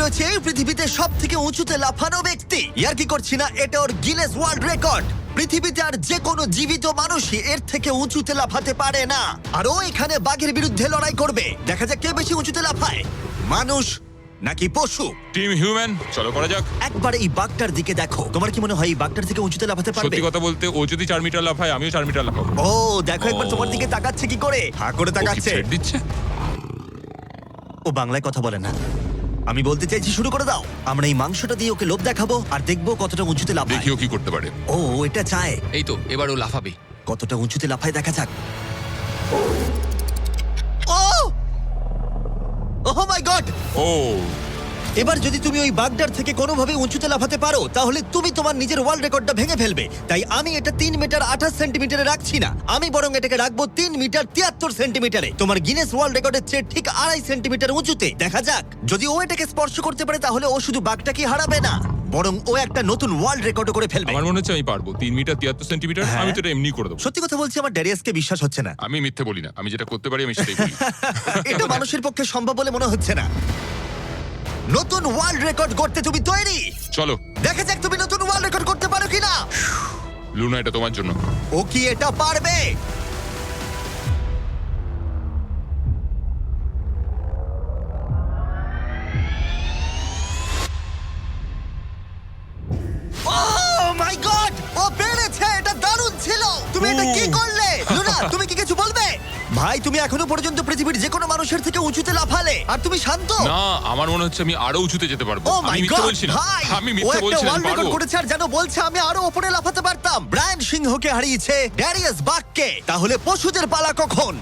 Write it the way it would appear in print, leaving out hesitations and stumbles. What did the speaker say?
রয়েছে এই পৃথিবীতে সব থেকে উঁচুতে লাফানো ব্যক্তি। ইয়ার কি করছি না, এটা ওর গিনেস ওয়ার্ল্ড রেকর্ড। পৃথিবীতে আর যে কোনো জীবিত মানুষই এর থেকে উঁচুতে লাফাতে পারে না। আর ও এখানে বাঘের বিরুদ্ধে লড়াই করবে। দেখা যাক কে বেশি উঁচুতে লাফায়, মানুষ নাকি পশু। টিম হিউম্যান, চলো করা যাক। একবার এই বাঘটার দিকে দেখো, তোমার কি মনে হয় এই বাঘটার থেকে উঁচুতে লাফাতে পারবে? সত্যি কথা বলতে, ও যদি 4 মিটার লাফায়, আমিও 4 মিটার লাফাবো। ও দেখো একবার ও। তোমার দিকে তাকাচ্ছে কি করে, হা করে ও কি তাকাচ্ছে। ছেড়ে দিচ্ছে? ও বাংলায় কথা বলে না। আমি বলতে চাইছি শুরু করে দাও। আমরা এই মাংসটা দিয়ে ওকে লোভ দেখাবো আর দেখবো কতটা উঁচুতে লাফায়। দেখি ও কি করতে পারে। ও এটা চায়। এই তো এবার ও লাফাবে। কতটা উঁচুতে লাফায় দেখা যাক। ও ওহ মাই গড! ও এবার যদি তুমি ওই বাগদার থেকে কোনোভাবে উঁচুতে লাফাতে পারো তাহলে তুমি তোমার নিজের ওয়ার্ল্ড রেকর্ডটা ভেঙে ফেলবে। তাই আমি এটা 3 মিটার 28 সেন্টিমিটারে রাখছি না, আমি বরং এটাকে রাখবো 3 মিটার 73 সেন্টিমিটারে। তোমার গিনেস ওয়ার্ল্ড রেকর্ডের চেয়ে ঠিক 2.5 সেন্টিমিটার উঁচুতে। দেখা যাক, যদি ও এটাকে স্পর্শ করতে পারে তাহলে ও শুধু বাগটাকে হারাবে না, বরং ও একটা নতুন ওয়ার্ল্ড রেকর্ড করে ফেলবে। আমার মনে হচ্ছে আমি পারবো। 3 মিটার 73 সেন্টিমিটার, হ্যাঁ। আমি তো এটা এমনি করে দেবো। সত্যি কথা বলছি, আমার ড্যারিয়াসকে বিশ্বাস হচ্ছে না। আমি মিথ্যে বলি না, আমি যেটা করতে পারি আমি সেটাই বলি। এটা মানুষের পক্ষে সম্ভব বলে মনে হচ্ছে না। নতুন ওয়ার্ল্ড রেকর্ড করতে তুমি তৈরি? চলো দেখা যাক তুমি নতুন ওয়ার্ল্ড রেকর্ড করতে পারো কিনা। লুনা, এটা তোমার জন্য। ও কি এটা পারবে? Oh my God! ও পেরেছে! এটা দারুণ ছিল! তুমি এটা কি করলে? লুনা, তুমি কি কিছু বলবে? ভাই, তুমি এখনো পর্যন্ত পৃথিবীর যে কোনো মানুষের থেকে উঁচুতে লাফালে আর তুমি শান্ত। না, আমার মনে হচ্ছে আমি আরো উঁচুতে যেতে পারবো। ও আমি মাই মিথ্যে গড বলছি না, ভাই! আমি ও মিথ্যে একটা বলছি না, আমি ওয়ার্ল্ড রেকর্ড পারবো। করেছে আর যেন বলছে আমি আরো উপরে লাফাতে পারতাম। ব্রায়ান সিংহকে হারিয়েছে ড্যারিয়াস বাককে। তাহলে পশুদের পালা কখন?